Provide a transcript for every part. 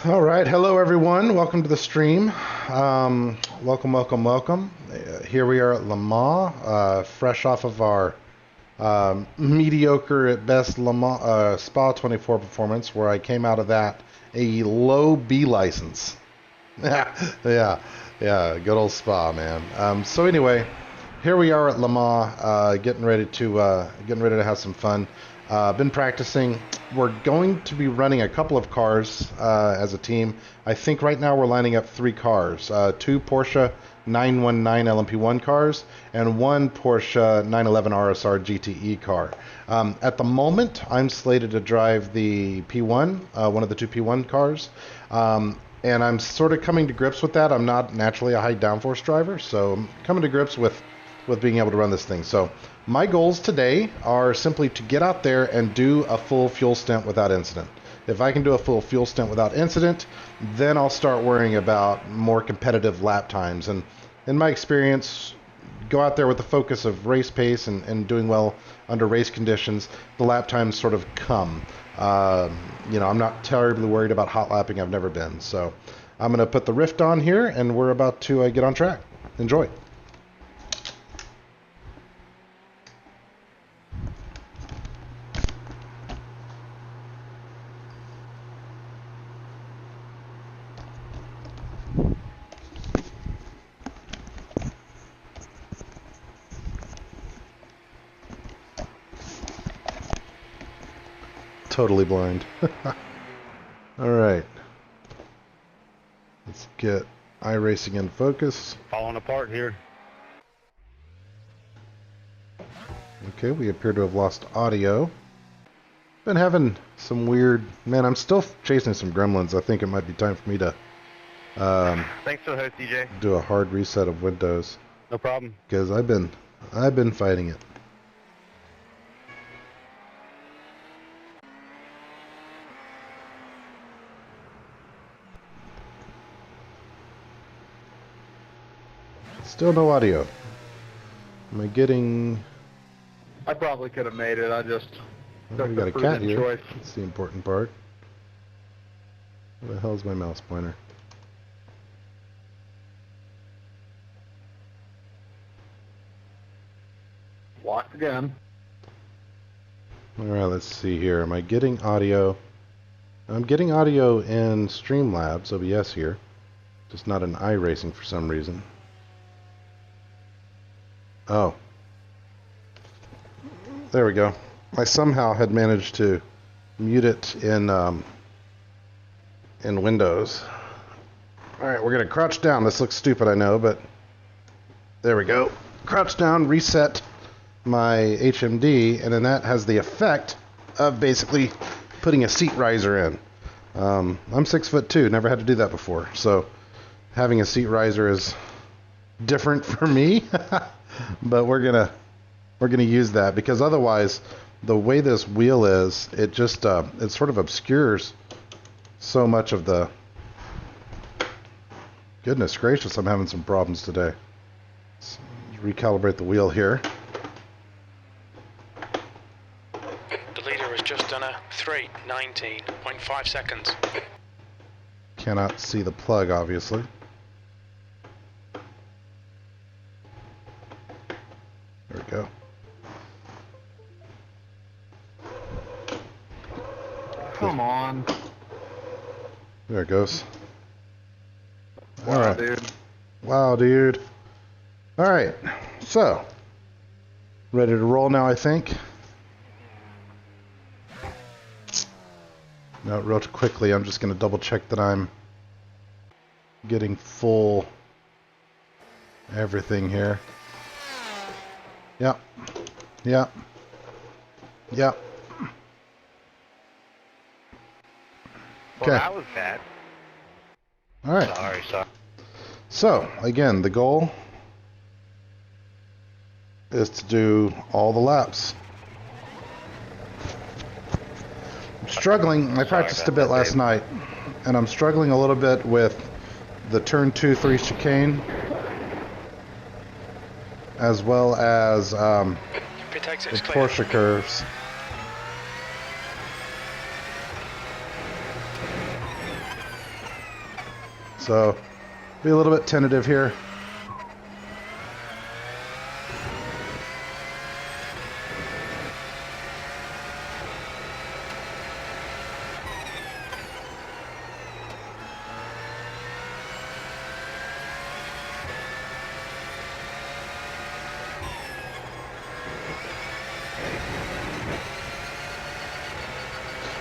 All right, hello everyone. Welcome to the stream. Welcome. Here we are at Le Mans, fresh off of our mediocre at best Le Mans Spa 24 performance, where I came out of that a low B license. yeah, good old Spa, man. So anyway, here we are at Le Mans, getting ready to have some fun. Been practicing. We're going to be running a couple of cars as a team. I think right now we're lining up 3 cars, 2 Porsche 919 LMP-1 cars and 1 Porsche 911 RSR GTE car. At the moment, I'm slated to drive the P1, one of the 2 P1 cars. And I'm sort of coming to grips with that. I'm not naturally a high downforce driver, so I'm coming to grips with being able to run this thing. So my goals today are simply to get out there and do a full fuel stint without incident. If I can do a full fuel stint without incident, then I'll start worrying about more competitive lap times. And in my experience, go out there with the focus of race pace and doing well under race conditions. The lap times sort of come. I'm not terribly worried about hot lapping. I've never been. So I'm going to put the Rift on here, and we're about to get on track. Enjoy. Totally blind. All right. Let's get iRacing in focus. Falling apart here. Okay, we appear to have lost audio. Been having some weird... Man, I'm still chasing some gremlins. I think it might be time for me to Thanks for the host, DJ. do a hard reset of Windows. No problem. Because I've been fighting it. Still no audio. Am I getting... I probably could have made it. I just Oh, we got a cat here. choice. That's the important part. Where the hell's my mouse pointer? Locked again. Alright, let's see here. Am I getting audio? I'm getting audio in Streamlabs, OBS here. Just not in iRacing for some reason. Oh. There we go. I somehow had managed to mute it in Windows. Alright, we're going to crouch down. This looks stupid, I know, but there we go. Crouch down, reset my HMD, and then that has the effect of basically putting a seat riser in. I'm 6'2", never had to do that before, so having a seat riser is different for me, but we're gonna use that, because otherwise the way this wheel is, it just it sort of obscures so much of the... Goodness gracious, I'm having some problems today. Let's recalibrate the wheel here. The leader has just done a 3:19.5 seconds. Cannot see the plug, obviously. There we go. Come on. There it goes. Wow, All right. dude. Wow, dude. All right. So, ready to roll now, I think. Now, real quickly, I'm just going to double check that I'm getting full everything here. Yep. Yep. Yep. Well, Okay. that was bad. All right. Sorry. So, again, the goal is to do all the laps. I'm struggling. I practiced a bit last night, and I'm struggling a little bit with the turn 2-3 chicane, as well as the Porsche curves. So, be a little bit tentative here.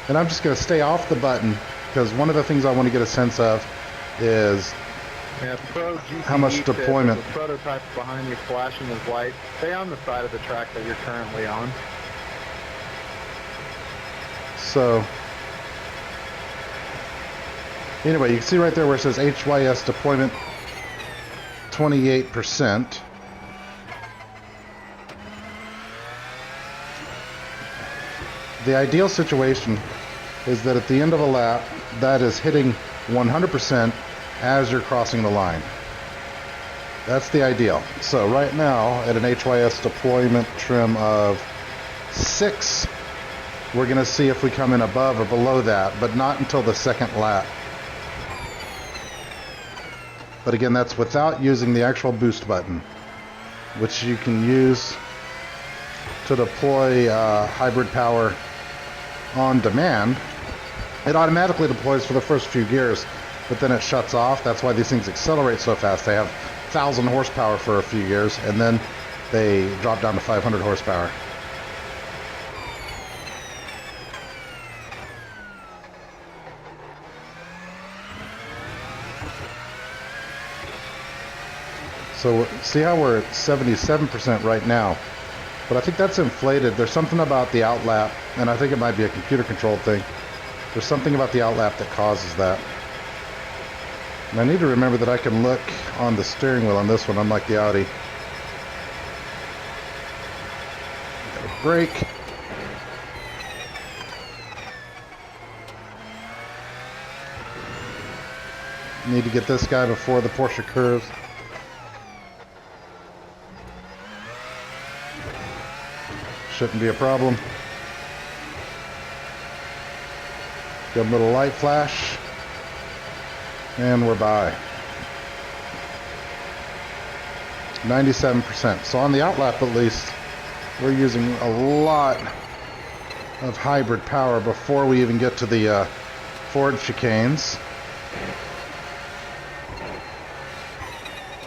And I'm just going to stay off the button because one of the things I want to get a sense of is how much deployment. The prototype behind you flashing his light. Stay on the side of the track that you're currently on. So, anyway, you can see right there where it says HYS deployment 28%. The ideal situation is that at the end of a lap, that is hitting 100% as you're crossing the line. That's the ideal. So right now, at an HYS deployment trim of 6, we're going to see if we come in above or below that, but not until the second lap. But again, that's without using the actual boost button, which you can use to deploy hybrid power on demand. It automatically deploys for the first few gears, but then it shuts off. That's why these things accelerate so fast. They have 1,000 horsepower for a few years, and then they drop down to 500 horsepower. So see how we're at 77% right now, but I think that's inflated. There's something about the outlap, and I think it might be a computer controlled thing. There's something about the outlap that causes that. And I need to remember that I can look on the steering wheel on this one, unlike the Audi. Got a brake. Need to get this guy before the Porsche curves. Shouldn't be a problem. Give them a little light flash. And we're by. 97%. So on the outlap at least, we're using a lot of hybrid power before we even get to the Ford chicanes.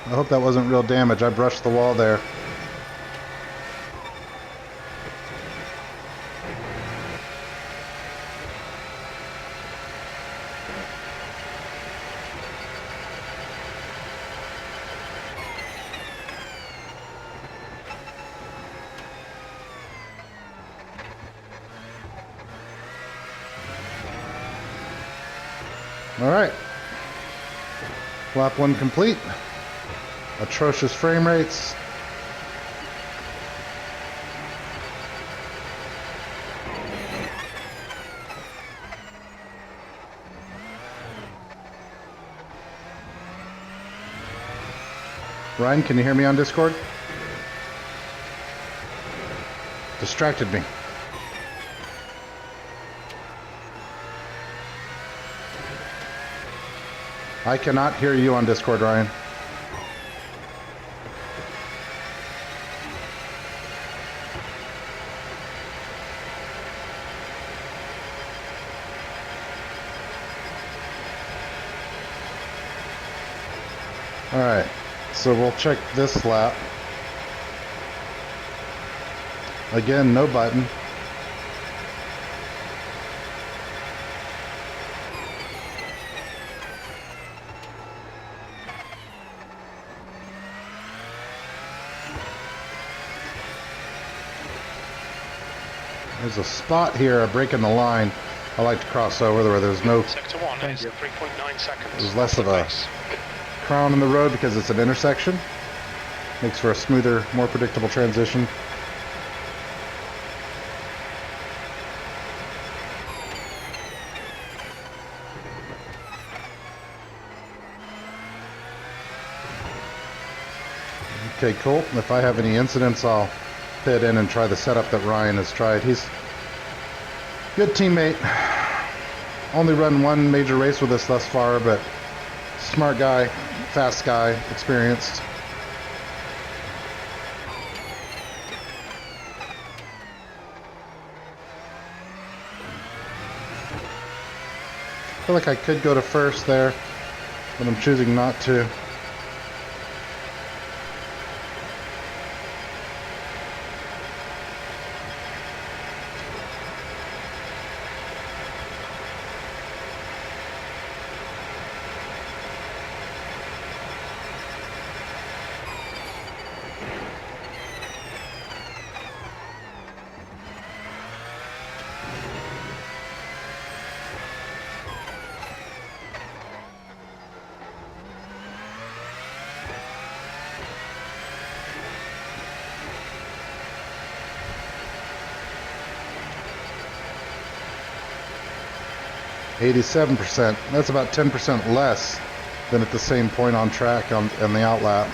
I hope that wasn't real damage. I brushed the wall there. All right, lap 1 complete. Atrocious frame rates. Ryan, can you hear me on Discord? Distracted me. I cannot hear you on Discord, Ryan. All right, so we'll check this lap. Again, no button. There's a spot here, a break in the line. I like to cross over where there's no. Sector 1 is 3.9 seconds. There's less of a crown in the road because it's an intersection. Makes for a smoother, more predictable transition. Okay, cool. If I have any incidents, I'll pit in and try the setup that Ryan has tried. He's a good teammate. Only run one major race with us thus far, but Smart guy, fast guy, experienced. I feel like I could go to first there, but I'm choosing not to. %. That's about 10% less than at the same point on track on the outlap.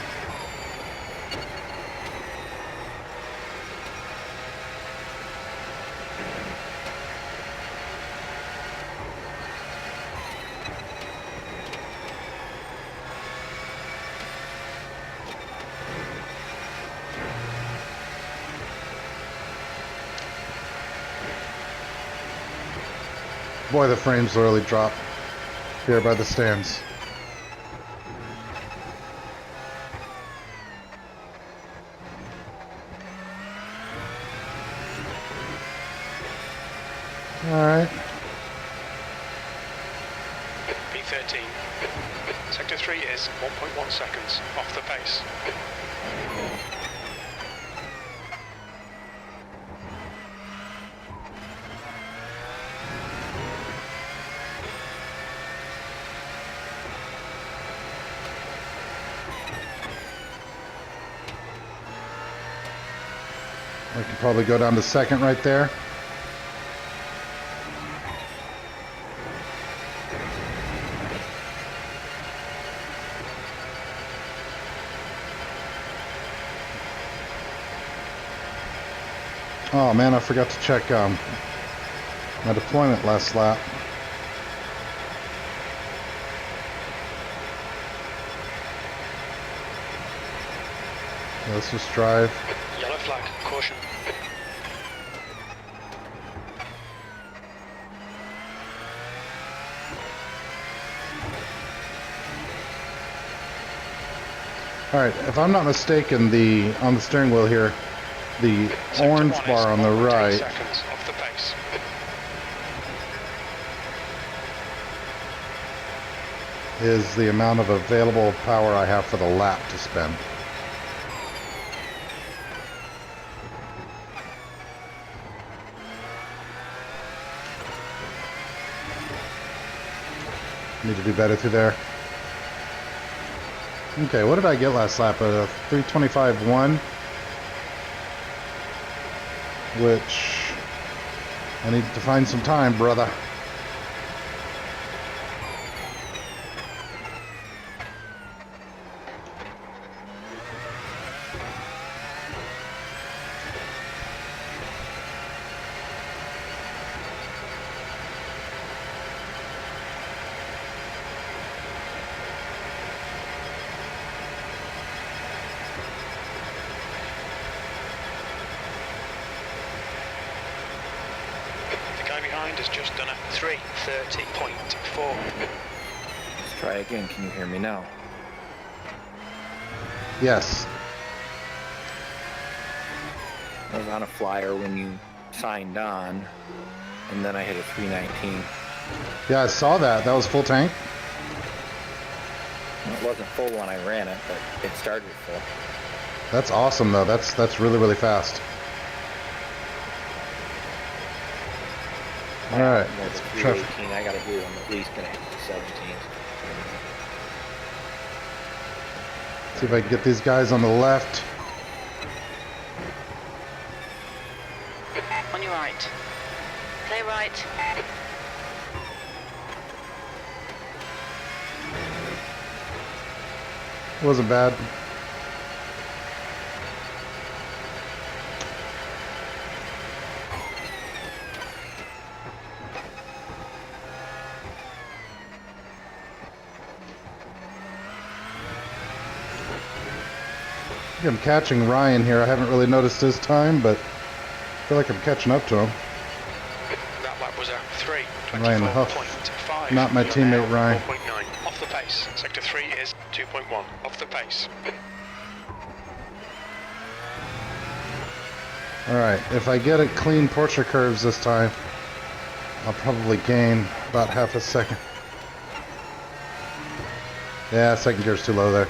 Boy, the frames really drop here by the stands. Alright. P13. Sector 3 is 1.1 seconds off the pace. I could probably go down to second right there. Oh man, I forgot to check my deployment last lap. Let's just drive. Yellow flag, caution. Alright, if I'm not mistaken, on the steering wheel here, the orange bar on the right seconds off the pace. is the amount of available power I have for the lap to spend. Need to do better through there. Okay, what did I get last lap? A 325.1, which I need to find some time, brother. Behind has just done a 3:30.4. Let's try again. Can you hear me now? Yes. I was on a flyer when you signed on, and then I hit a 319. Yeah, I saw that. That was full tank. It wasn't full when I ran it, but it started full. That's awesome, though. That's really, really fast. All right. That's 318. I gotta do. I'm at least gonna hit the 17. See if I can get these guys on the left. On your right. Play right. Wasn't bad. think I'm catching Ryan here. I haven't really noticed his time, but I feel like I'm catching up to him. That lap was a 3, Ryan Huff. 24.5. Not my You are teammate, now Ryan. 4.9 off the pace. Sector 3 is 2.1 off the pace. Alright, if I get it clean Porsche curves this time, I'll probably gain about half a second. Yeah, second gear's too low there.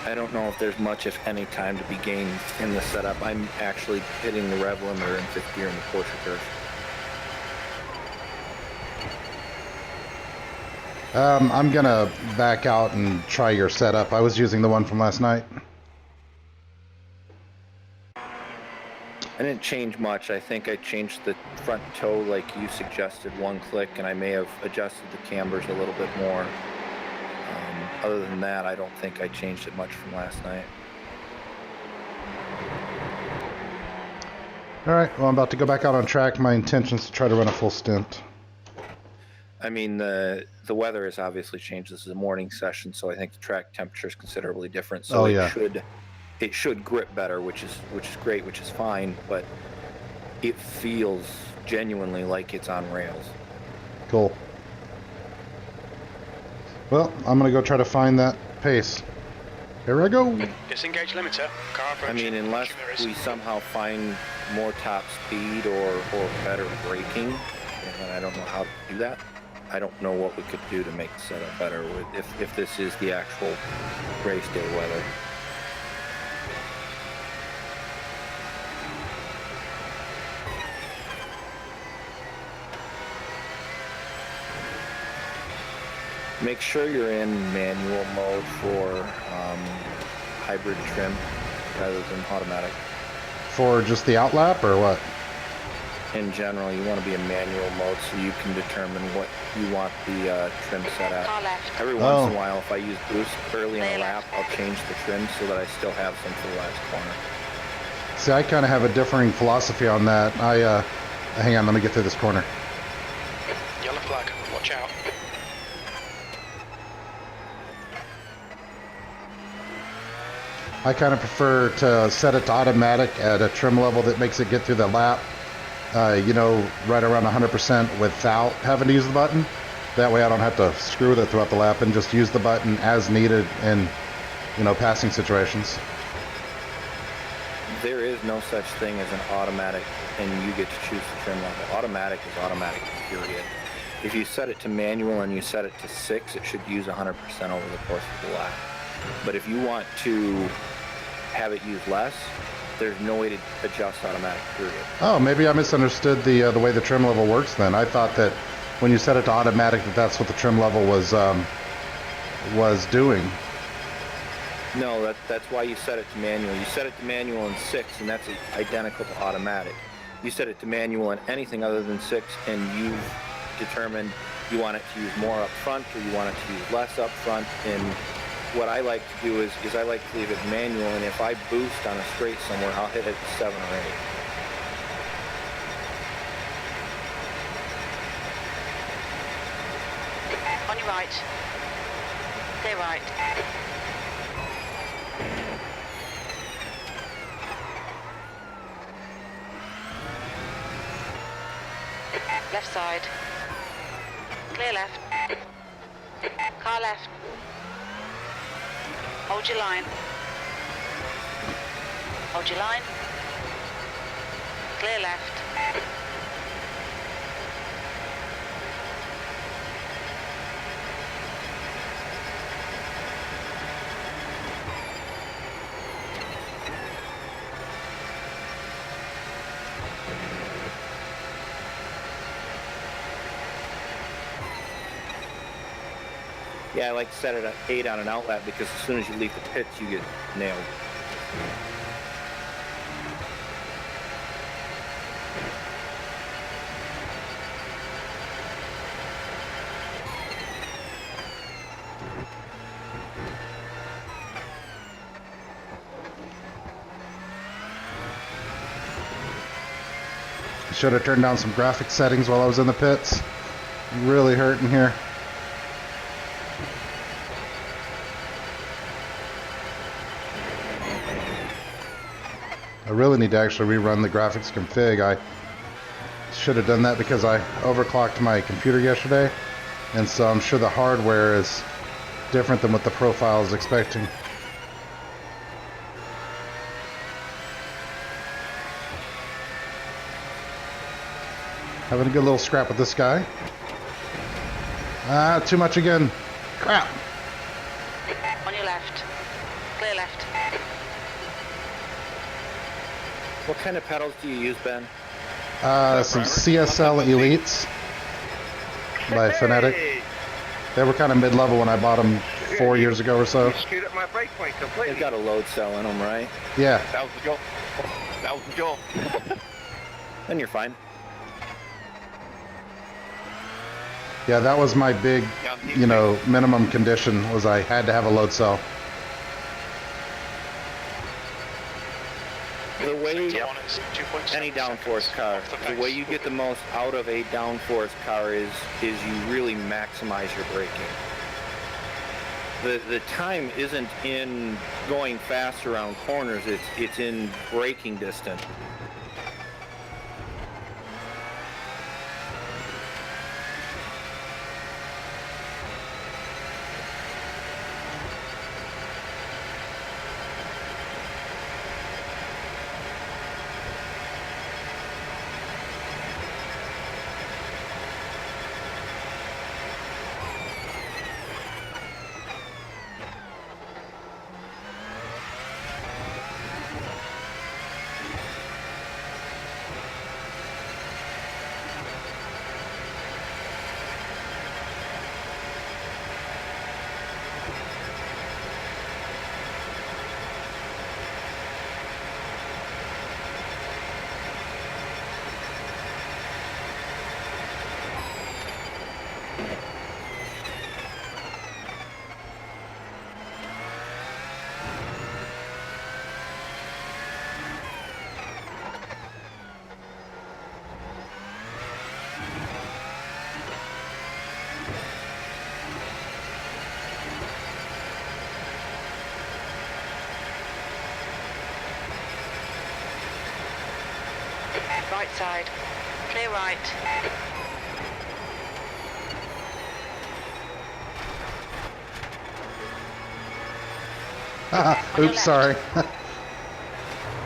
I don't know if there's much, if any, time to be gained in the setup. I'm actually hitting the rev limiter in 5th gear in the Porsche curve. I'm gonna back out and try your setup. I was using the one from last night. I didn't change much. I think I changed the front toe like you suggested, 1 click, and I may have adjusted the cambers a little bit more. Other than that, I don't think I changed it much from last night. Alright, well I'm about to go back out on track. My intention is to try to run a full stint. I mean, the weather has obviously changed. This is a morning session, so I think the track temperature is considerably different. So Oh, yeah. it should grip better, which is great, which is fine, but it feels genuinely like it's on rails. Cool. Well, I'm gonna go try to find that pace. Here I go. Disengage limiter. Car I approaching. mean, unless Watch your we mirrors. somehow find more top speed or better braking, and I don't know how to do that. I don't know what we could do to make the setup better with if this is the actual race day weather. Make sure you're in manual mode for hybrid trim rather than automatic. For just the outlap or what? In general, you want to be in manual mode so you can determine what you want the trim set at. Car left. Every once in a while, if I use boost early in a lap, I'll change the trim so that I still have some for the last corner. See, I kind of have a differing philosophy on that. Hang on, let me get through this corner. Yellow flag. Watch out. I kind of prefer to set it to automatic at a trim level that makes it get through the lap, you know, right around 100% without having to use the button. That way I don't have to screw with it throughout the lap and just use the button as needed in, you know, passing situations. There is no such thing as an automatic, and you get to choose the trim level. Automatic is automatic, period. If you set it to manual and you set it to 6, it should use 100% over the course of the lap. But if you want to have it use less, there's no way to adjust automatic, period. Oh, maybe I misunderstood the way the trim level works then. I thought that when you set it to automatic that's what the trim level was doing. No, that's why you set it to manual. You set it to manual in 6, and that's identical to automatic. You set it to manual in anything other than 6, and you've determined you want it to use more up front or you want it to use less up front. And what I like to do is I like to leave it manual, and if I boost on a straight somewhere, I'll hit it at 7 or 8. On your right. Clear right. Left side. Clear left. Car left. Hold your line. Hold your line. Clear left. Yeah, I like to set it at 8 on an outlet because as soon as you leave the pits, you get nailed. Should have turned down some graphic settings while I was in the pits. Really hurting here. I really need to actually rerun the graphics config. I should have done that because I overclocked my computer yesterday, and so I'm sure the hardware is different than what the profile is expecting. Having a good little scrap with this guy. Ah, too much again. Crap. On your left. Clear left. What kind of pedals do you use, Ben? Some CSL Elites by Phonetic. Hey, They were kind of mid-level when I bought them 4 years ago or so. you screwed up my brake point completely. They've got a load cell in them, right? Yeah. That was the joke. That was the joke. Then you're fine. Yeah, that was my big, you know, minimum condition was I had to have a load cell. The way Sector 1 is 2.7 any downforce seconds car, off the the pace. way you get the most out of a downforce car is you really maximize your braking. The time isn't in going fast around corners, it's in braking distance. Right side. Clear right. Ah, oops, sorry.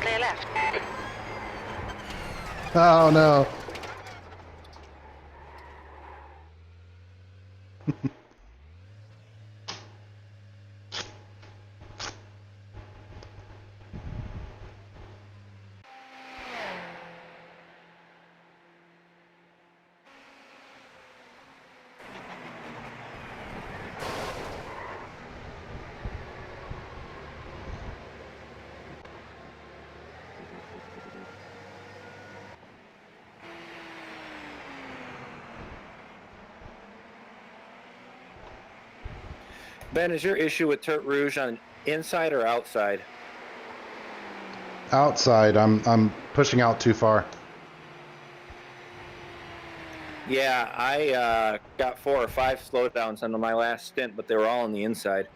Clear left. Oh no. Ben, is your issue with Turt Rouge on inside or outside? Outside, I'm pushing out too far. Yeah, I got 4 or 5 slowdowns on my last stint, but they were all on the inside.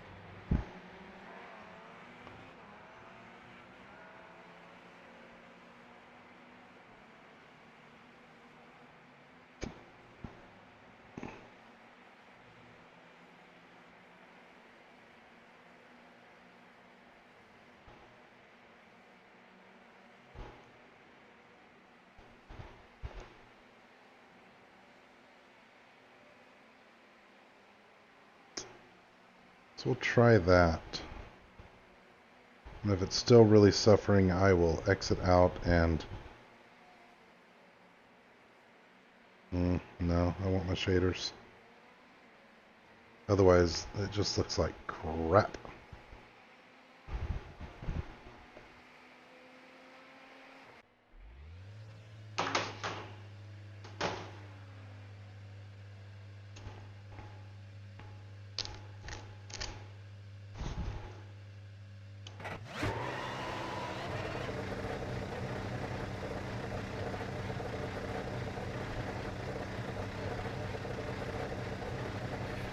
So we'll try that. And if it's still really suffering, I will exit out and... no, I want my shaders. Otherwise, it just looks like crap.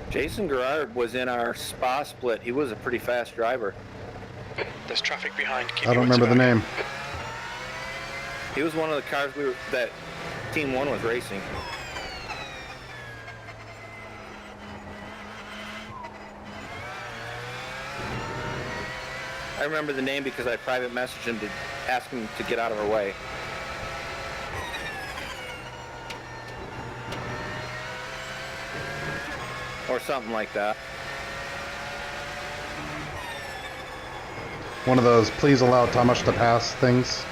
Jason Gerard was in our Spa split. He was a pretty fast driver. There's traffic behind. Keep I don't your wits remember the about name. He was one of the cars that Team 1 was racing. I remember the name because I private messaged him to ask him to get out of our way. Or something like that. One of those please allow Tomasz to pass things.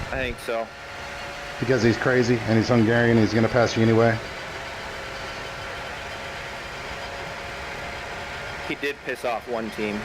I think so. Because he's crazy and he's Hungarian, he's going to pass you anyway. He did piss off one team.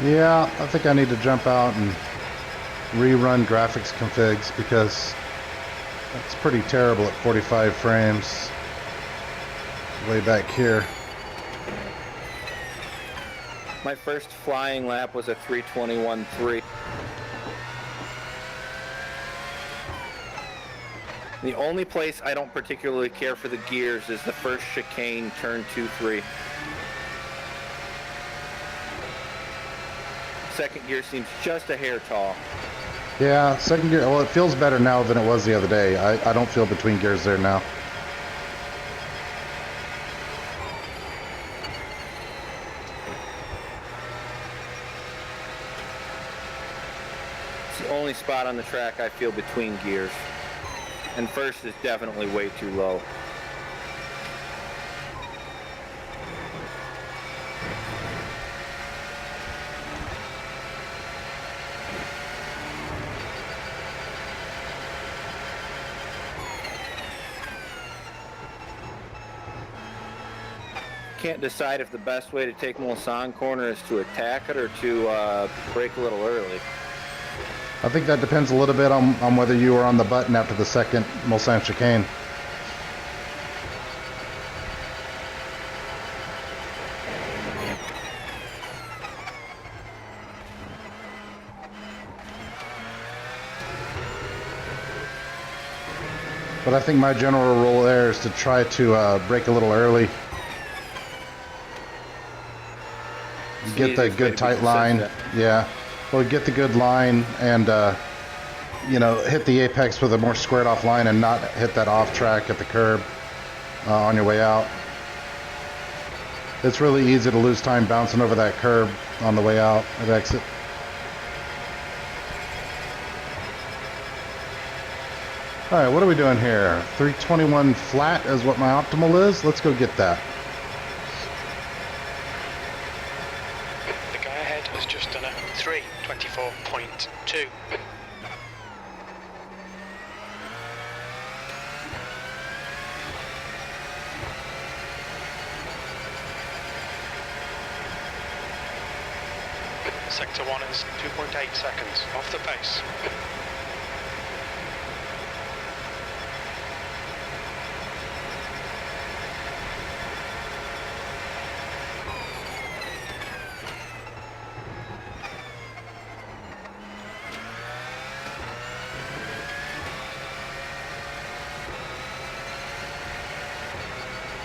Yeah, I think I need to jump out and rerun graphics configs because that's pretty terrible at 45 frames way back here. My first flying lap was a 3:21.3. The only place I don't particularly care for the gears is the first chicane, turn 2-3. Second gear seems just a hair tall. Yeah, second gear, well, it feels better now than it was the other day. I don't feel between gears there now. It's the only spot on the track I feel between gears. And first is definitely way too low. Can't decide if the best way to take Mulsanne corner is to attack it or to brake a little early. I think that depends a little bit on whether you were on the button after the second Mulsanne chicane. But I think my general rule there is to try to brake a little early. Get the good tight line. Yeah. Well, get the good line and, you know, hit the apex with a more squared off line and not hit that off track at the curb on your way out. It's really easy to lose time bouncing over that curb on the way out at exit. All right, what are we doing here? 321 flat is what my optimal is. Let's go get that. The guy ahead has just done a 3:24.2. Sector 1 is 2.8 seconds off the pace.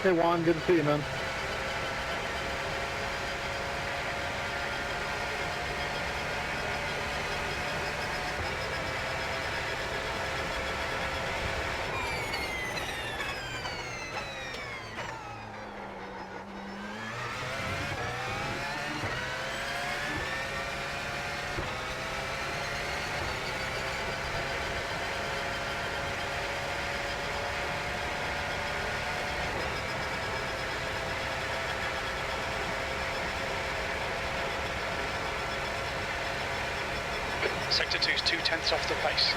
Hey Juan, good to see you, man. Sector 2 is 2/10 off the pace.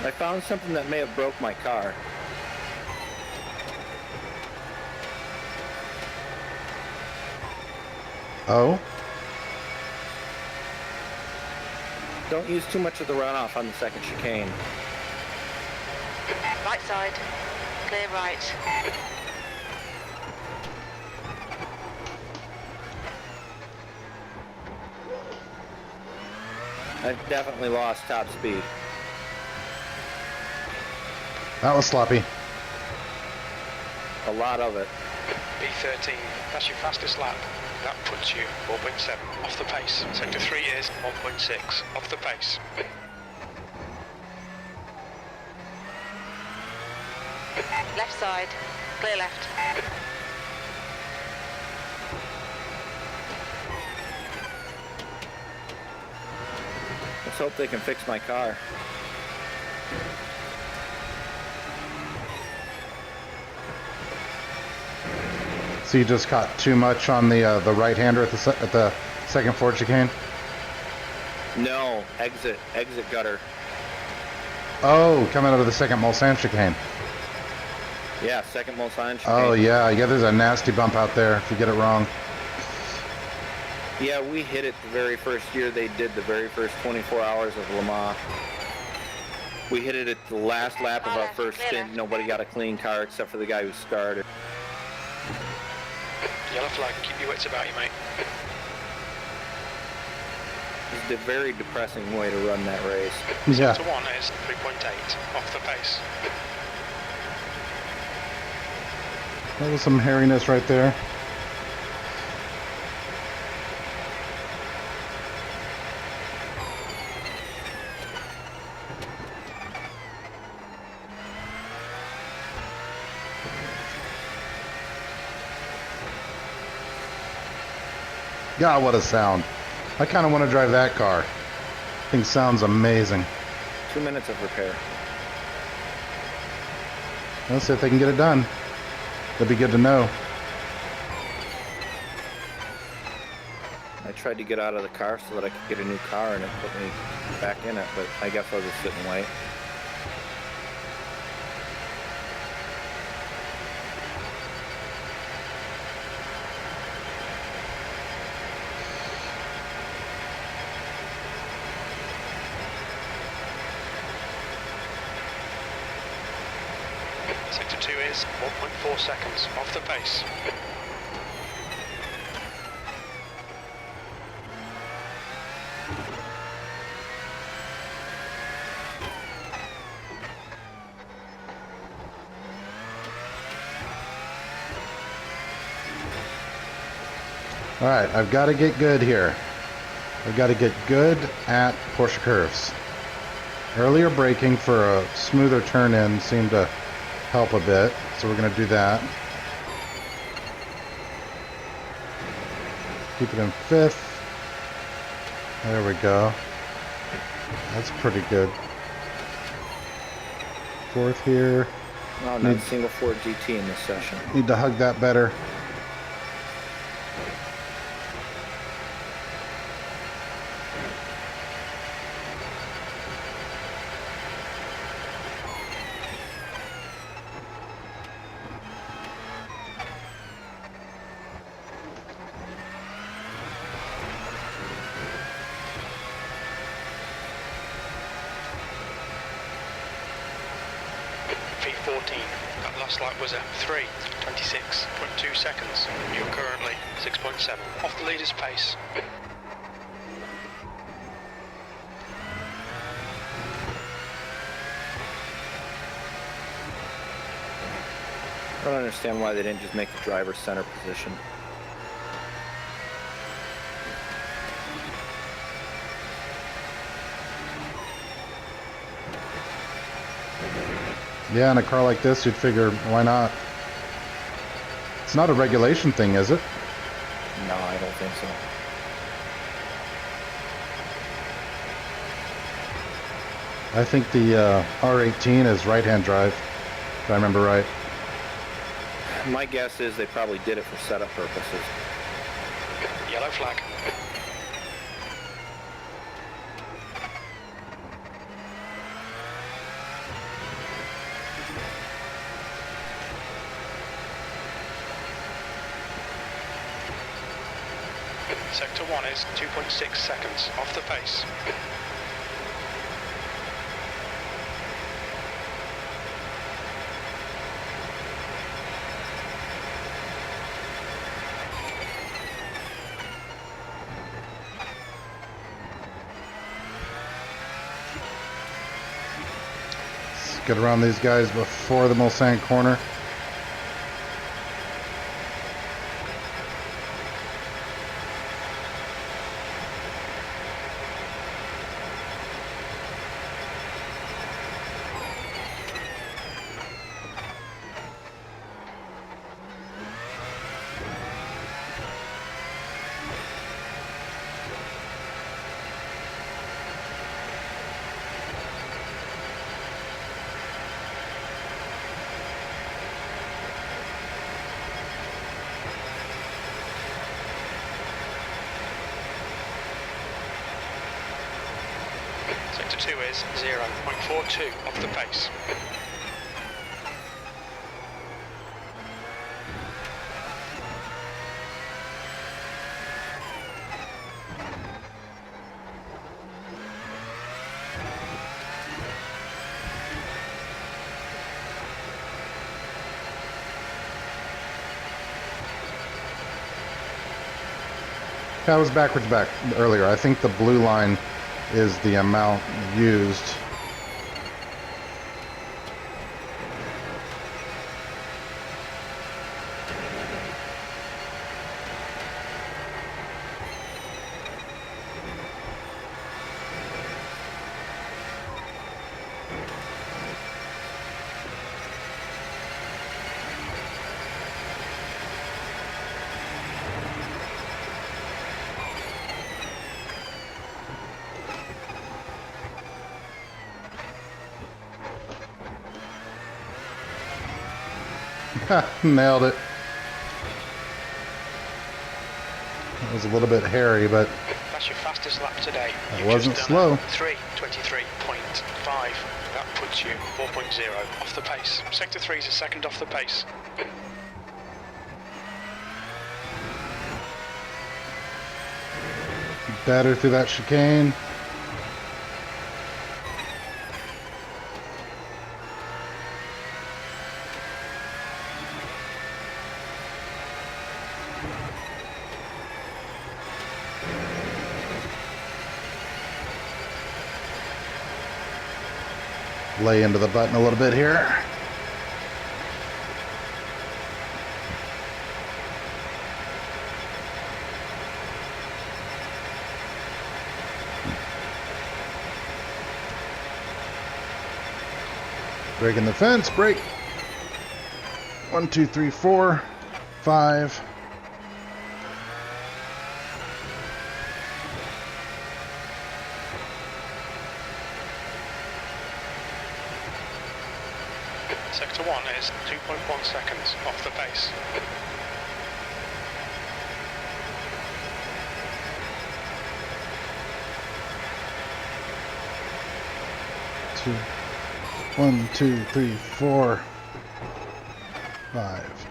I found something that may have broke my car. Oh? Don't use too much of the runoff on the second chicane. Right side. Clear right. I've definitely lost top speed. That was sloppy. A lot of it. B13, that's your fastest lap. That puts you 4.7 off the pace. Sector 3 is 1.6 off the pace. Left side. Clear left. Let's hope they can fix my car. So you just caught too much on the right-hander at the second Ford chicane? No, exit gutter. Oh, coming out of the second Mulsanne chicane. Yeah, second Mulsanne chicane. Oh yeah, there's a nasty bump out there if you get it wrong. Yeah, we hit it the very first year they did the very first 24 hours of Le Mans. We hit it at the last lap of our first stint. Nobody got a clean car except for the guy who started. Yellow flag, keep your wits about you, mate. It's a very depressing way to run that race. Yeah. Sector 1 is 3.8 off the pace. That was some hairiness right there. God, what a sound. I kind of want to drive that car. Thing sounds amazing. 2 minutes of repair. Let's see if they can get it done. That'd be good to know. I tried to get out of the car so that I could get a new car, and it put me back in it, but I guess I'll just sit and wait. Sector 2 is 1.4 seconds off the pace. Alright, I've got to get good here. I've got to get good at Porsche curves. Earlier braking for a smoother turn-in seemed to help a bit, so we're going to do that. Keep it in fifth. There we go. That's pretty good. Fourth here. Oh, not a single Ford GT in this session. Need to hug that better. V14, that last lap was at 3:26.2 seconds. You're currently 6.7 off the leader's pace. I don't understand why they didn't just make the driver center position. Yeah, in a car like this, you'd figure, why not? It's not a regulation thing, is it? No, I don't think so. I think the R18 is right-hand drive, if I remember right. My guess is they probably did it for setup purposes. Yellow flag. Sector 1 is 2.6 seconds off the pace. Let's get around these guys before the Mulsanne corner. Sector 2 is 0.42 off the pace. I was backwards back earlier. I think the blue line is the amount used. Nailed it. It was a little bit hairy, but That's your fastest lap today. It wasn't slow. 3:23.5. That puts you 4.0 off the pace. Sector 3 is a second off the pace. better through that chicane. Lay into the button a little bit here. Breaking the fence, break. 1, 2, 3, 4, 5. Sector 1 is 2.1 seconds off the pace. Two. 1, 2, 3, 4, 5.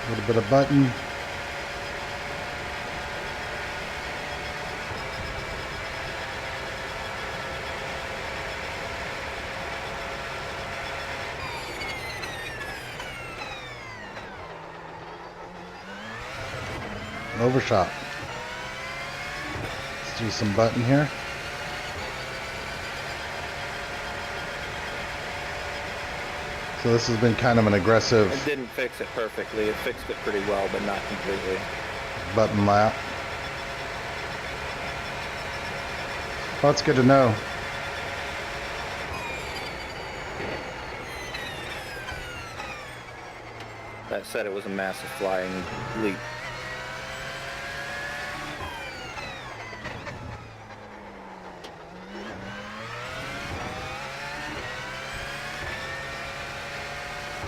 A little bit of button. Overshot. Let's do some button here. So this has been kind of an aggressive It didn't fix it perfectly. It fixed it pretty well, but not completely. button lap. Well, that's good to know. That said, it was a massive flying leap.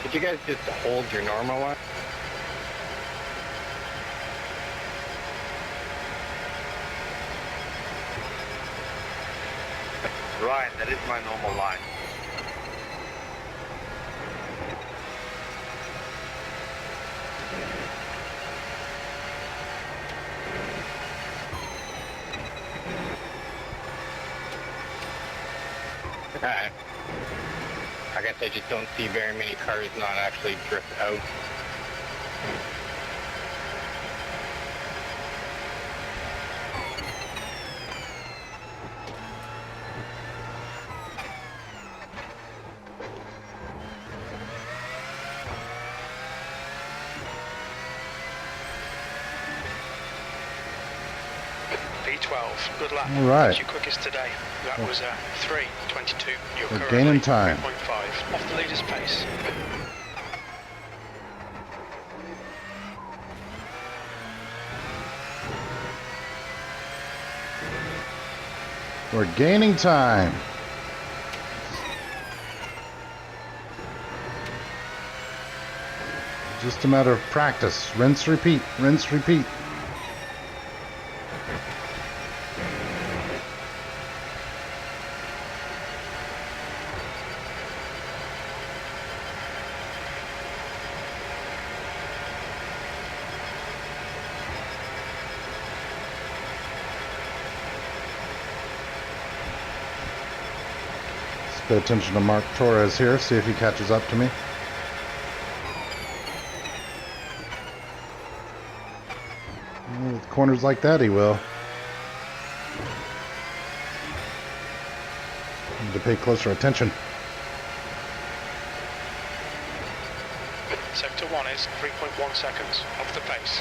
Did you guys just hold your normal line? Ryan, that is my normal line. I guess I just don't see very many cars not actually drift out. V12, good lap. All right. That's your quickest today. That was 3:22. You're We're currently gaining time. 3.5 off the leader's pace. We're gaining time. Just a matter of practice. Rinse, repeat. Rinse, repeat. Pay attention to Mark Torres here, see if he catches up to me. Well, with corners like that, he will. Need to pay closer attention. Sector 1 is 3.1 seconds off the pace.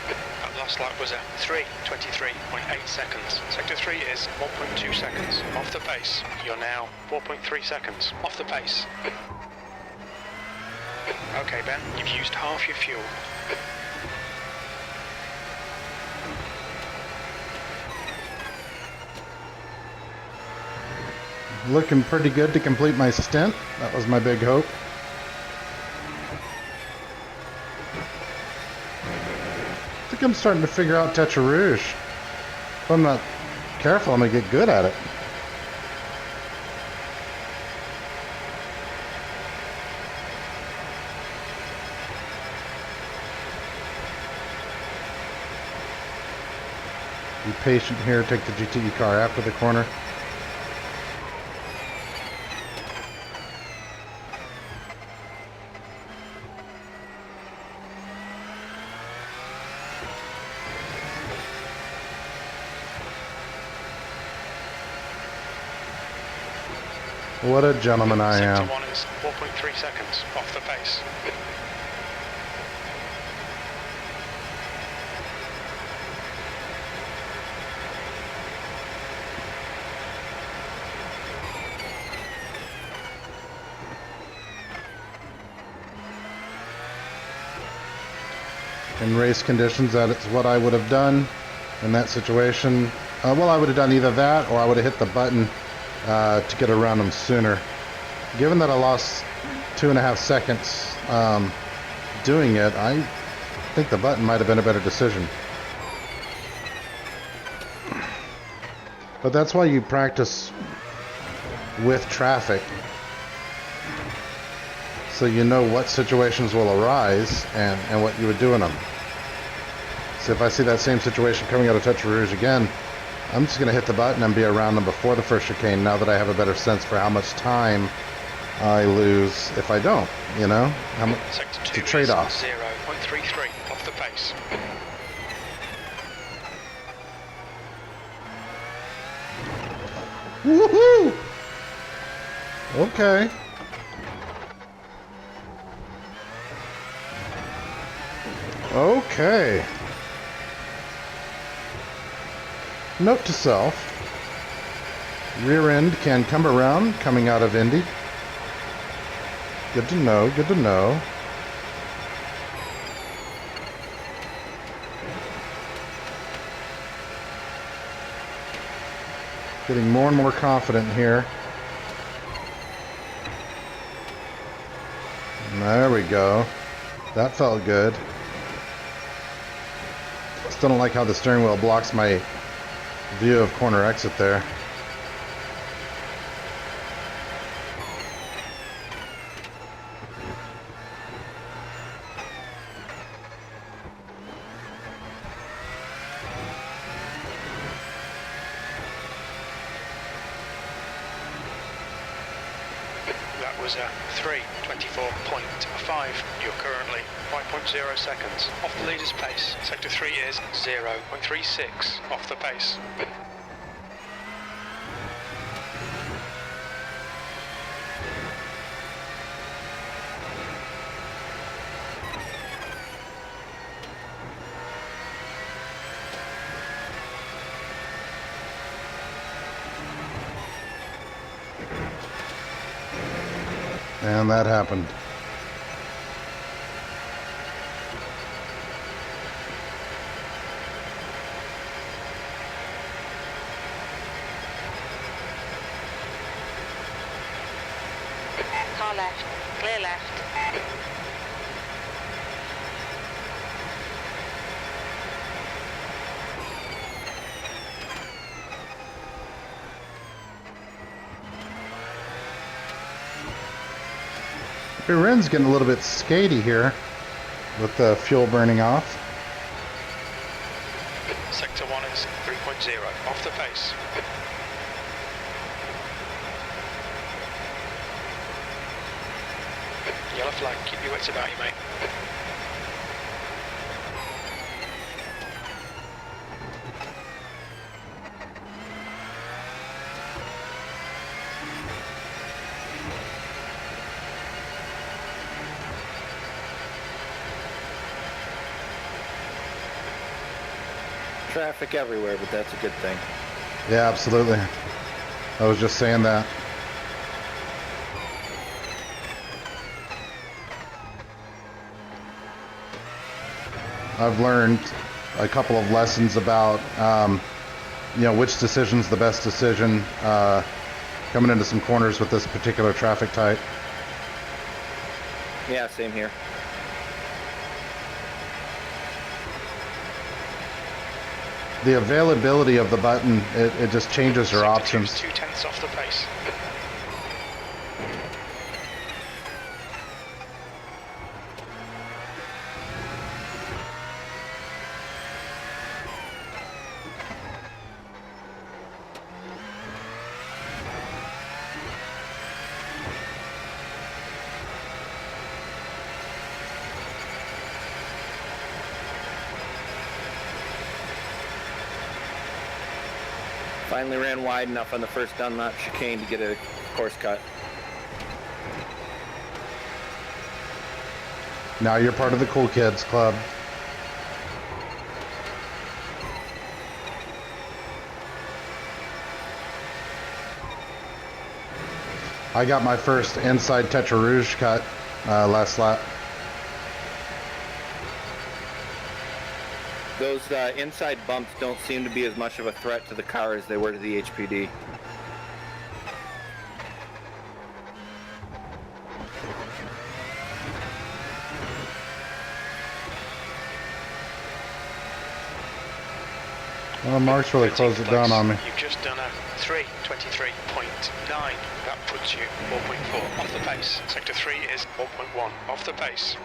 That last lap was a 3:23.8 seconds. Sector 3 is 1.2 seconds off the pace. You're now 4.3 seconds off the pace. Okay, Ben, you've used half your fuel. Looking pretty good to complete my stint. That was my big hope. I think I'm starting to figure out Tetra Rouge. If I'm not careful, I'm going to get good at it. Be patient here, take the GTE car after the corner. What a gentleman I am. Sector 1 is 4.3 seconds off the pace. In race conditions, that is what I would have done in that situation. Well, I would have done either that or I would have hit the button to get around them sooner. Given that I lost 2.5 seconds doing it, I think the button might have been a better decision. But that's why you practice with traffic, so you know what situations will arise and what you would do in them. So if I see that same situation coming out of Tetra Rouge again, I'm just going to hit the button and be around them before the first chicane, now that I have a better sense for how much time I lose if I don't, you know? How much to trade off. 0.33 off the pace. Woohoo! Okay. Okay. Note to self. Rear end can come around coming out of Indy. Good to know, good to know. Getting more and more confident here. There we go. That felt good. Still don't like how the steering wheel blocks my view of corner exit there. That was a 3:24.5. You're currently 5.0 seconds off the leader's pace. Sector 3 is 0.36 off the pace. And that happened. Car left. Clear left. Rear end's getting a little bit skatey here with the fuel burning off. Sector 1 is 3.0 off the pace. Yellow flag, keep your wits about you, mate. Traffic everywhere, but that's a good thing. Yeah, absolutely. I was just saying that. I've learned a couple of lessons about, which decision's the best decision coming into some corners with this particular traffic type. Yeah, same here. The availability of the button, it just changes your options. 2/10 off the pace. Finally ran wide enough on the first Dunlop chicane to get a course cut. Now you're part of the cool kids club. I got my first inside Tetra Rouge cut last lap. Those inside bumps don't seem to be as much of a threat to the car as they were to the HPD. Well, Mark's really closed it down on me. You've just done a 3:23.9. That puts you 4.4 off the pace. Sector 3 is 4.1 off the pace.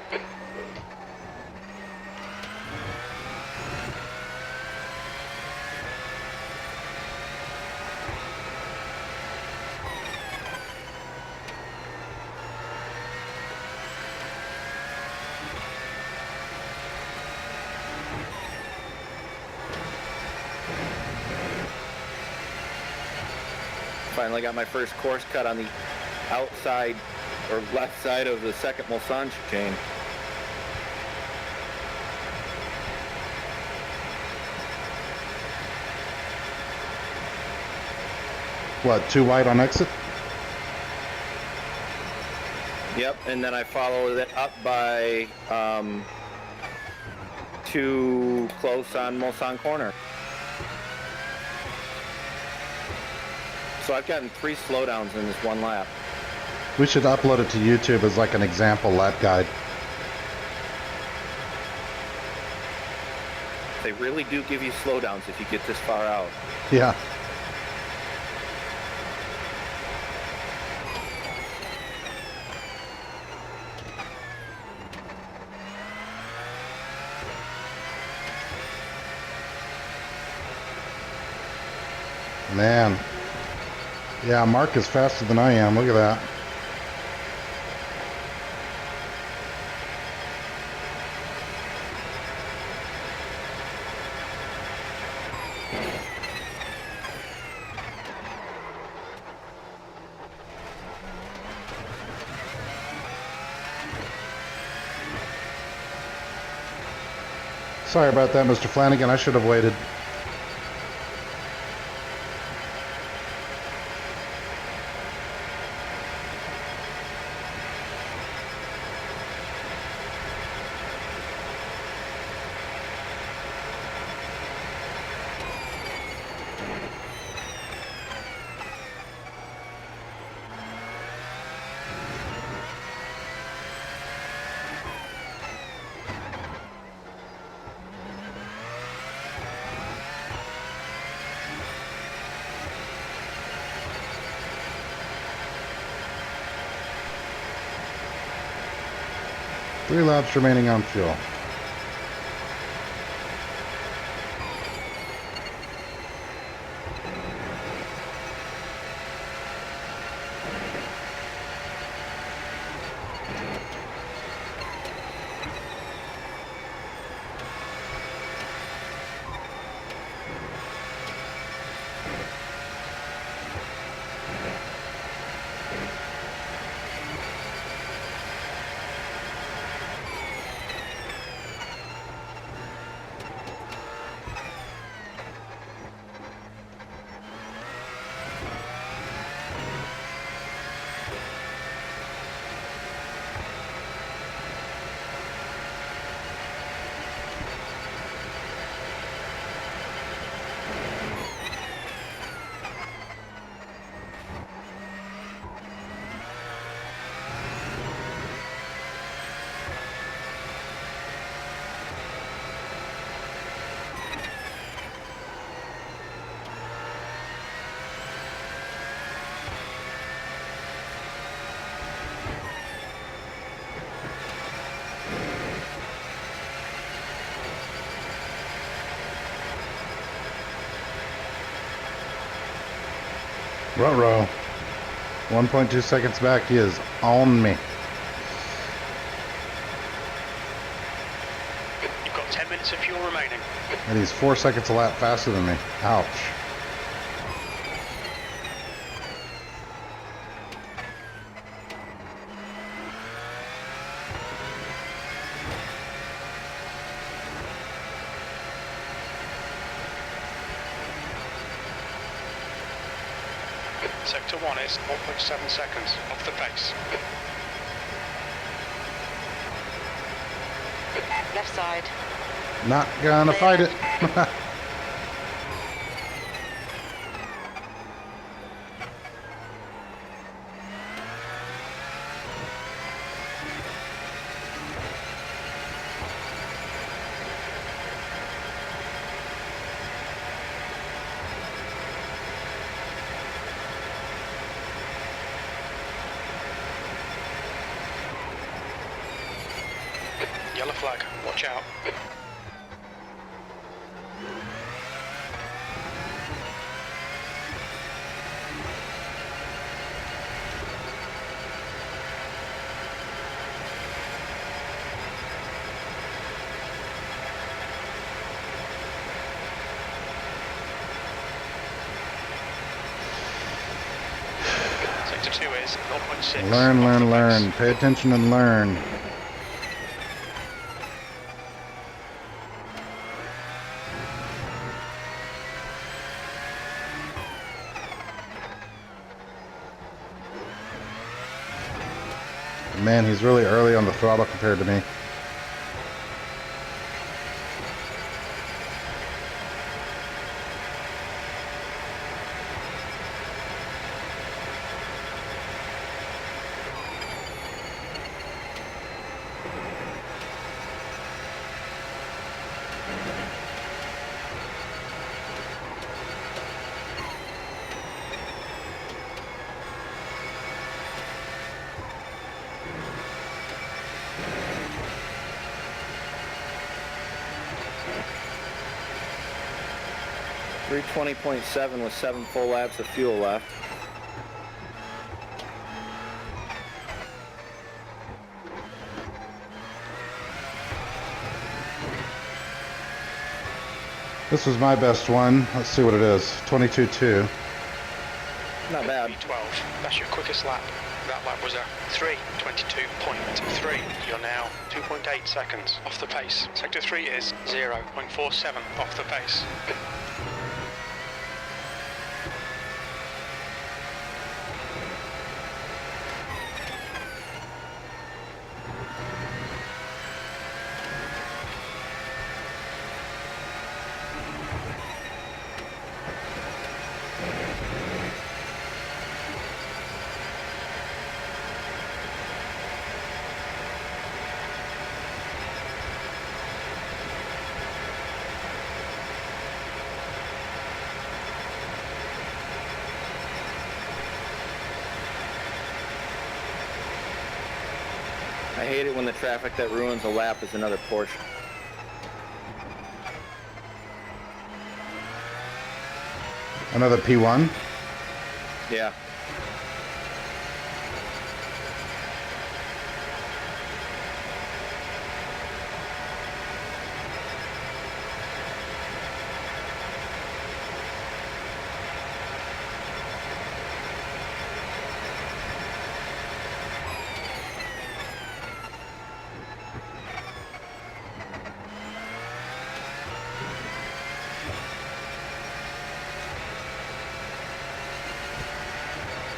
Finally got my first course cut on the outside or left side of the second Mulsanne chicane. What, too wide on exit? Yep, and then I followed it up by too close on Mulsanne corner. So I've gotten 3 slowdowns in this one lap. We should upload it to YouTube as like an example lap guide. They really do give you slowdowns if you get this far out. Yeah. Man. Yeah, Mark is faster than I am. Look at that. Sorry about that, Mr. Flanagan. I should have waited. Three laps remaining on fuel. Ruh-roh. 1.2 seconds back. He is on me. You've got 10 minutes of fuel remaining. And he's 4 seconds a lap faster than me. Ouch. Sector 1 is 0.7 seconds off the pace. Left side. Not gonna fight it. Yellow flag, watch out. Sector 2 is 0.6. Learn, off learn, the learn. pace. Pay attention and learn. Man, he's really early on the throttle compared to me. .7 with 7 full laps of fuel left. This was my best one. Let's see what it is. 22.2. Not bad. B12, that's your quickest lap. That lap was a 3:22.3. You're now 2.8 seconds off the pace. Sector 3 is 0.47 off the pace. I hate it when the traffic that ruins a lap is another Porsche. Another P1. Yeah.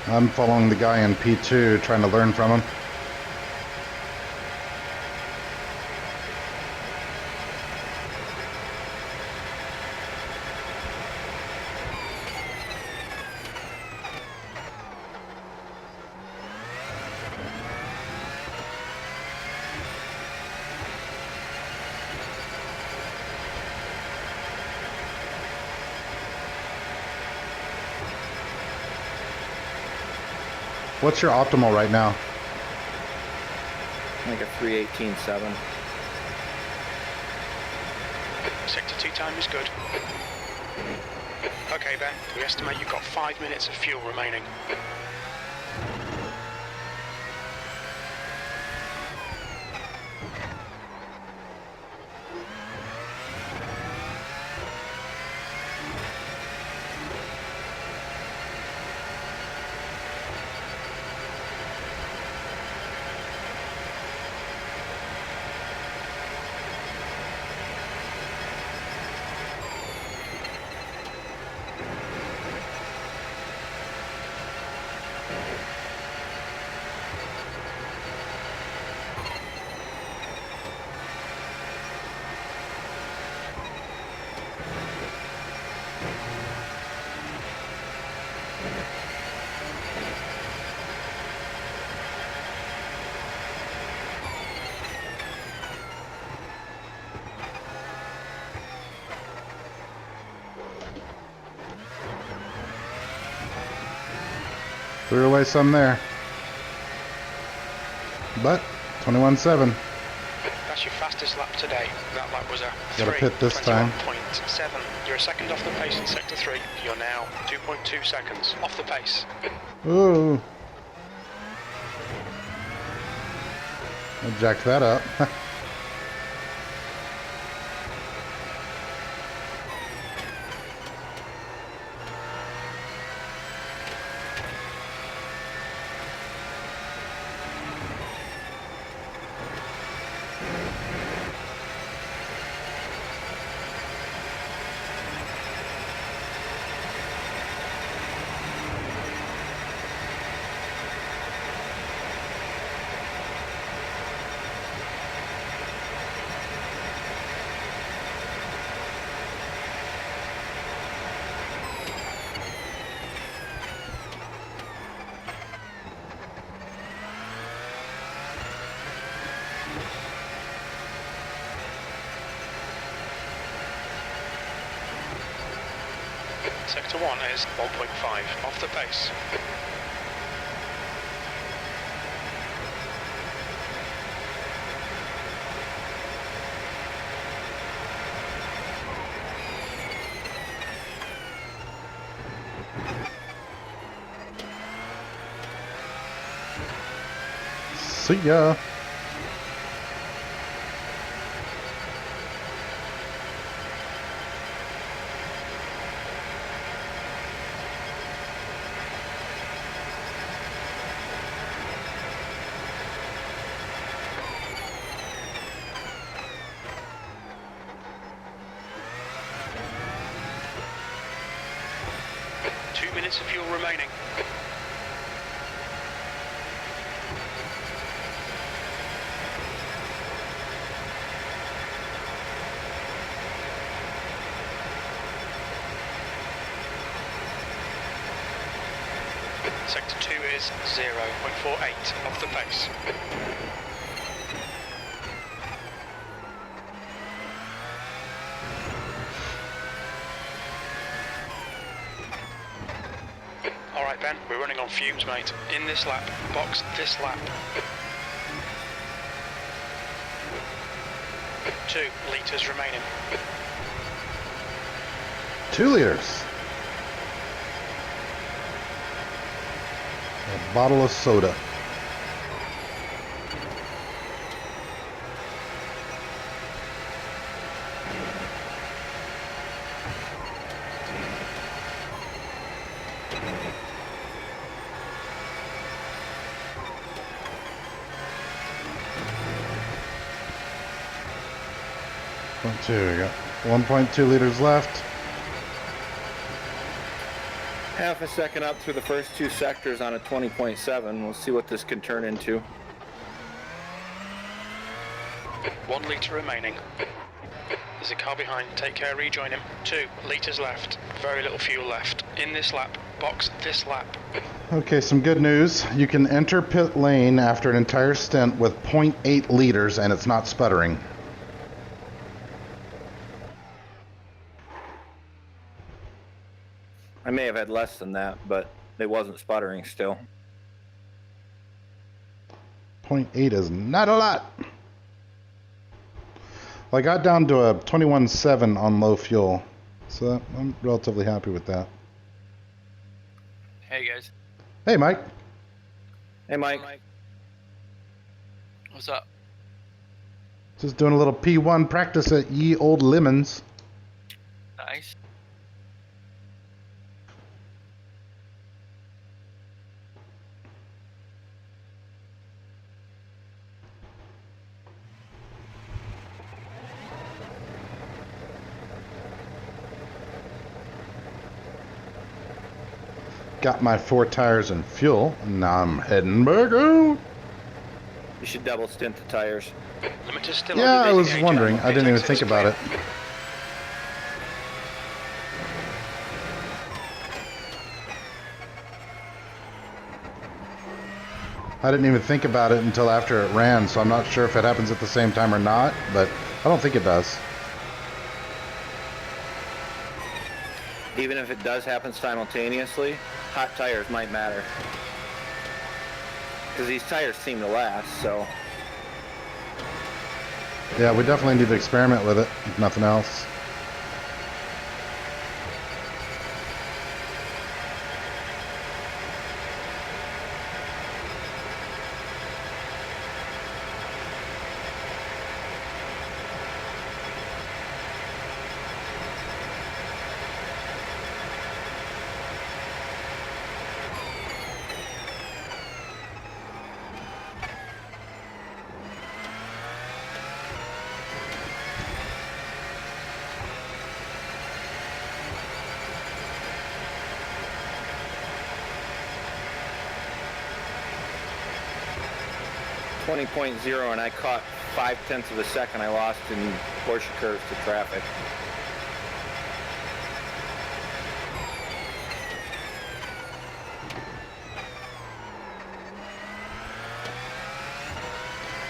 I'm following the guy in P2, trying to learn from him. What's your optimal right now? Like a 3:18.7. Sector 2 time is good. Okay, Ben, we estimate you've got 5 minutes of fuel remaining. Threw away some there. But 21.7. That's your fastest lap today. That lap was a Gotta pit this time. 3:21.7. You're a second off the pace in sector 3. You're now 2.2 seconds off the pace. Ooh. I jacked that up. Sector 1 is 1.5 off the pace. See ya. Minutes of fuel remaining. Sector 2 is 0.48 off the pace. Alright Ben, we're running on fumes, mate. In this lap, box this lap. 2 litres remaining. 2 liters. A bottle of soda. We got 1.2 liters left. Half a second up through the first 2 sectors on a 20.7. We'll see what this can turn into. 1 litre remaining. There's a car behind, take care, rejoin him. 2 litres left, very little fuel left. In this lap, box this lap. Okay, some good news. You can enter pit lane after an entire stint with 0.8 liters and it's not sputtering. I may have had less than that, but it wasn't sputtering still. 0.8 is not a lot. Well, I got down to a 21.7 on low fuel. So I'm relatively happy with that. Hey guys, Hey, Mike. Hey, Mike. what's up? Just doing a little P1 practice at Ye Old Lemons. Nice. Got my 4 tires and fuel. Now I'm heading back out. You should double stint the tires. Limiter's still Yeah, on. I was wondering. I didn't even think about it. I didn't even think about it until after it ran, so I'm not sure if it happens at the same time or not, but I don't think it does. Even if it does happen simultaneously, hot tires might matter. Because these tires seem to last, so... Yeah, we definitely need to experiment with it, if nothing else. .0 and I caught 0.5 of a second I lost in Porsche curves to traffic.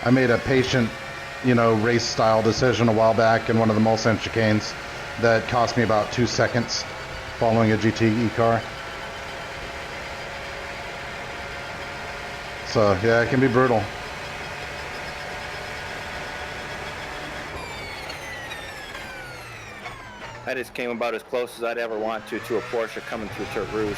I made a patient, race style decision a while back in one of the Mulsanne chicanes that cost me about 2 seconds following a GTE car. So, yeah, it can be brutal. I just came about as close as I'd ever want to a Porsche coming through Terre Rouge.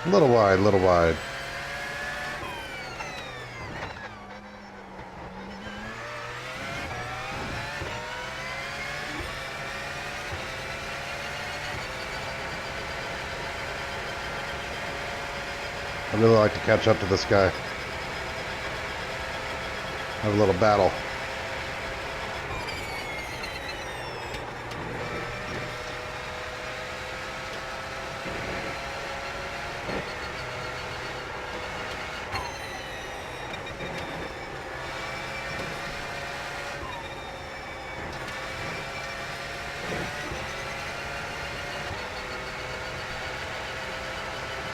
A little wide, a little wide. I'd really like to catch up to this guy. Have a little battle.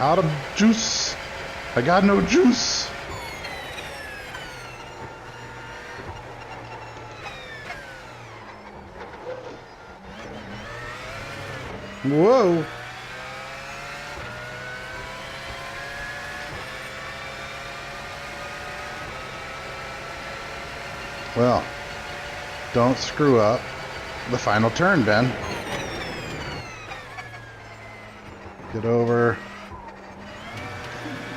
Out of juice. I got no juice. Whoa. Well, don't screw up the final turn, Ben. Get over.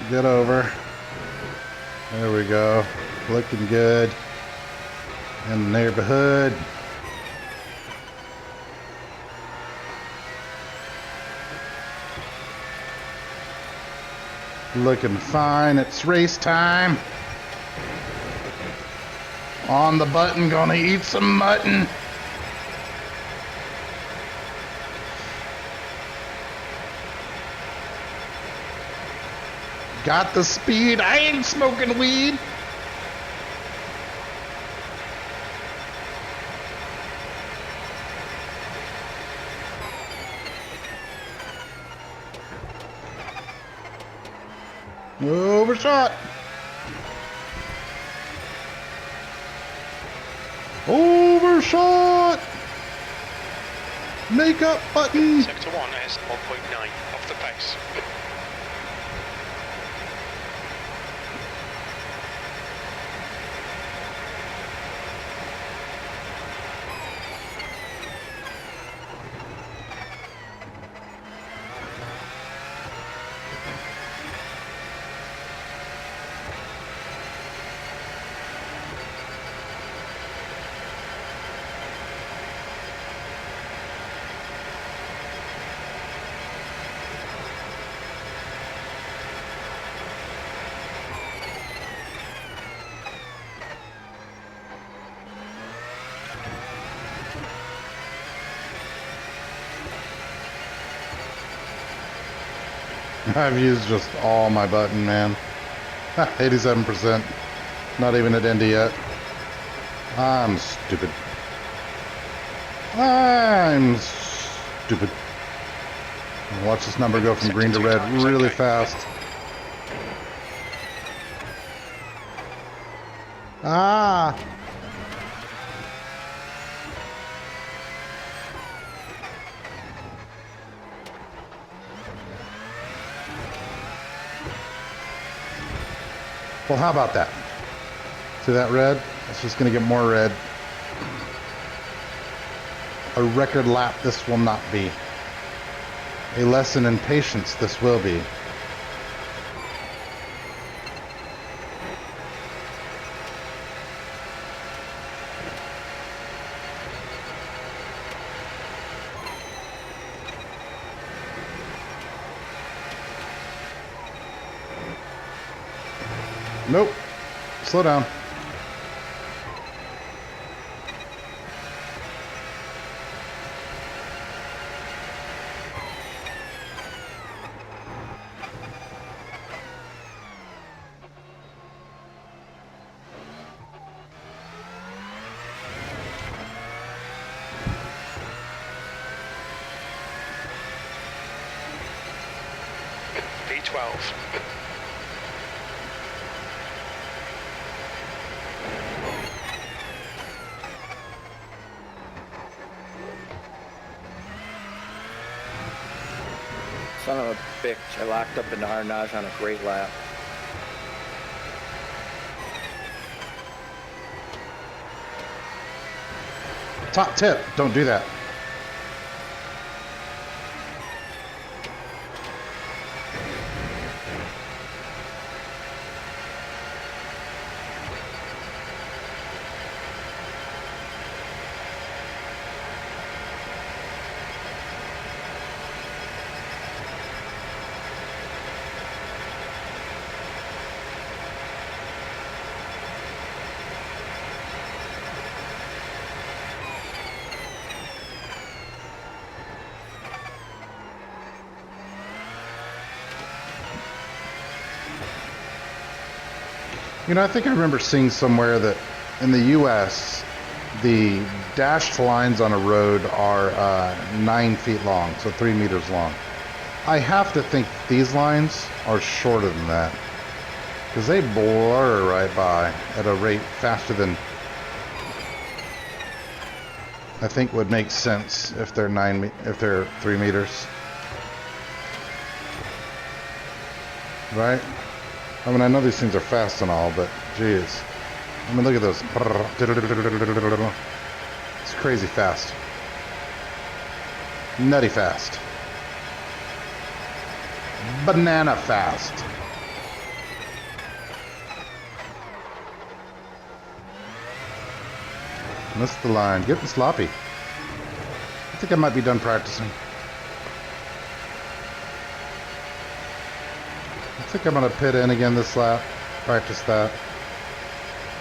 Get over. There we go. Looking good. In the neighborhood. Looking fine. It's race time. On the button, gonna eat some mutton. Got the speed. I ain't smoking weed. Overshot. Overshot. Makeup button. Sector 1 is 1.9 off the pace. I've used just all my button, man. 87%. Not even at Indy yet. I'm stupid. I'm stupid. Watch this number go from green to red really fast. Ah! Well, how about that? See that red? It's just going to get more red. A record lap this will not be. A lesson in patience this will be. Nope. Slow down. P12. Son of a bitch. I locked up in the Arnage on a great lap. Top tip, don't do that. You know, I think I remember seeing somewhere that in the U.S., the dashed lines on a road are 9 feet long, so 3 meters long. I have to think these lines are shorter than that, because they blur right by at a rate faster than I think would make sense if they're 3 meters, right? I mean, I know these things are fast and all, but geez. I mean, look at those. It's crazy fast. Nutty fast. Banana fast. Missed the line. Getting sloppy. I think I might be done practicing. I think I'm going to pit in again this lap, practice that,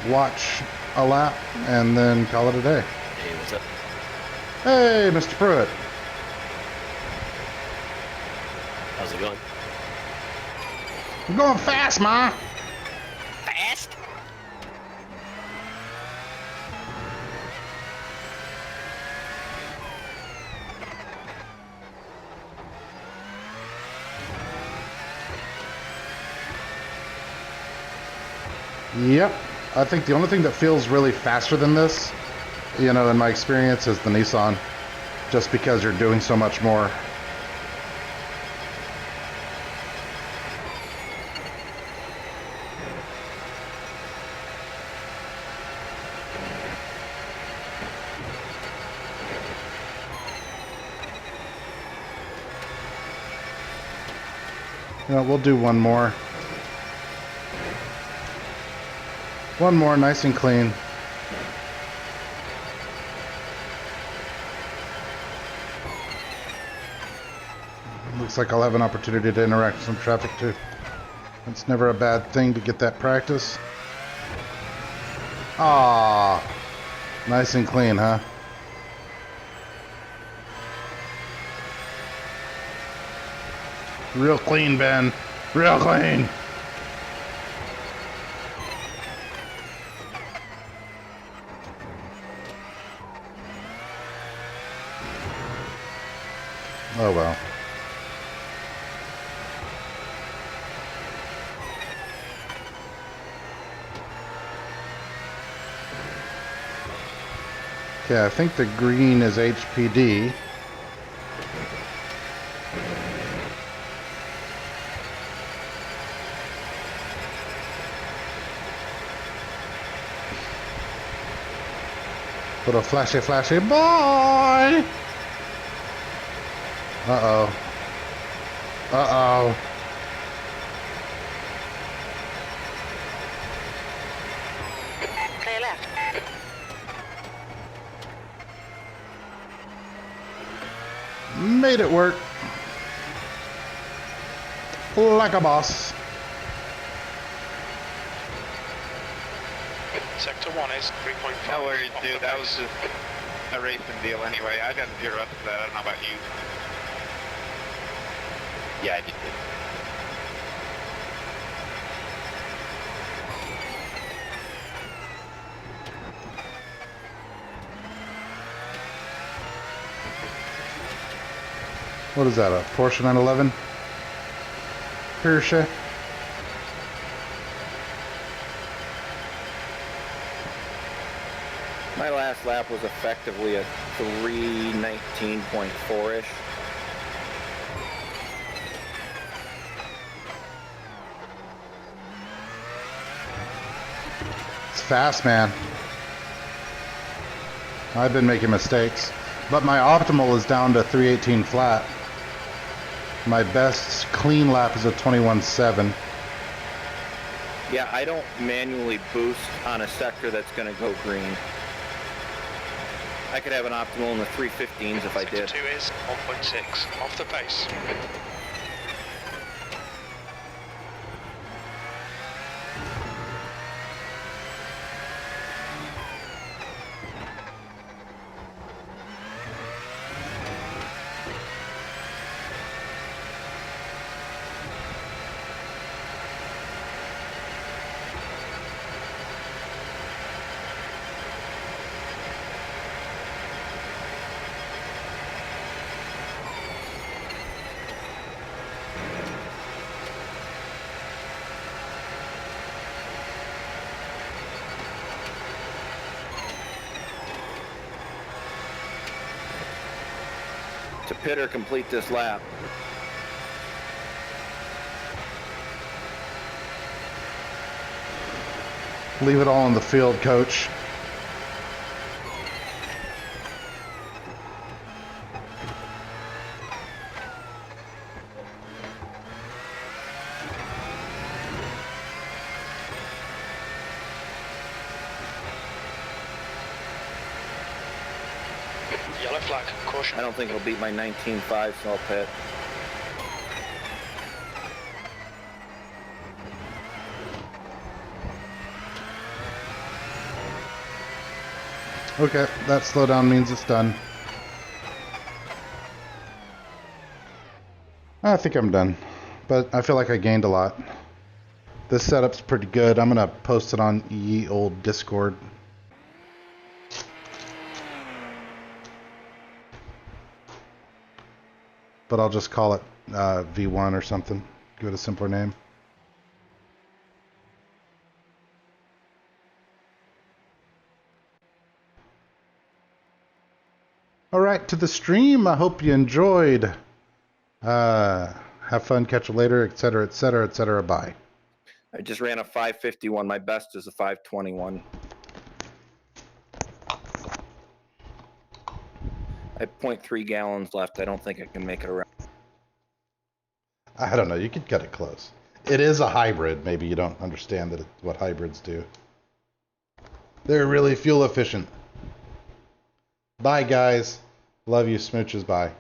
watch a lap, and then call it a day. Hey, what's up? Hey, Mr. Pruitt. How's it going? I'm going fast, Ma. Fast? Yep. I think the only thing that feels really faster than this, you know, in my experience, is the Nissan. Just because you're doing so much more. You know, we'll do one more. One more, nice and clean. Looks like I'll have an opportunity to interact with some traffic too. It's never a bad thing to get that practice. Ah, nice and clean, huh? Real clean, Ben. Real clean. Oh well. Okay, I think the green is HPD. Put a flashy, flashy boy! Uh-oh. Uh-oh. Clear left. Made it work. Like a boss. Sector 1 is 3.5. No worries, off dude. the That was base. just a racing deal anyway. I got 0 up to that. I don't know about you. Yeah, I did. What is that, a Porsche 911? Porsche? My last lap was effectively a 3:19.4-ish. It's fast, man. I've been making mistakes. But my optimal is down to 318 flat. My best clean lap is a 21.7. Yeah, I don't manually boost on a sector that's going to go green. I could have an optimal in the 315s if I Sector did. 2 is 1.6 off the pace. To pit or complete this lap. Leave it all in the field, coach. Yellow flag, caution. I don't think it'll beat my 19.5, so I'll pit. Okay, that slowdown means it's done. I think I'm done, but I feel like I gained a lot. This setup's pretty good. I'm gonna post it on ye old Discord. But I'll just call it V1 or something. Give it a simpler name. All right, to the stream. I hope you enjoyed. Have fun, catch you later, etc., etc., etc. Bye. I just ran a 551. My best is a 521. I have 0.3 gallons left. I don't think I can make it around. I don't know. You could cut it close. It is a hybrid. Maybe you don't understand what hybrids do. They're really fuel efficient. Bye, guys. Love you. Smooches. Bye.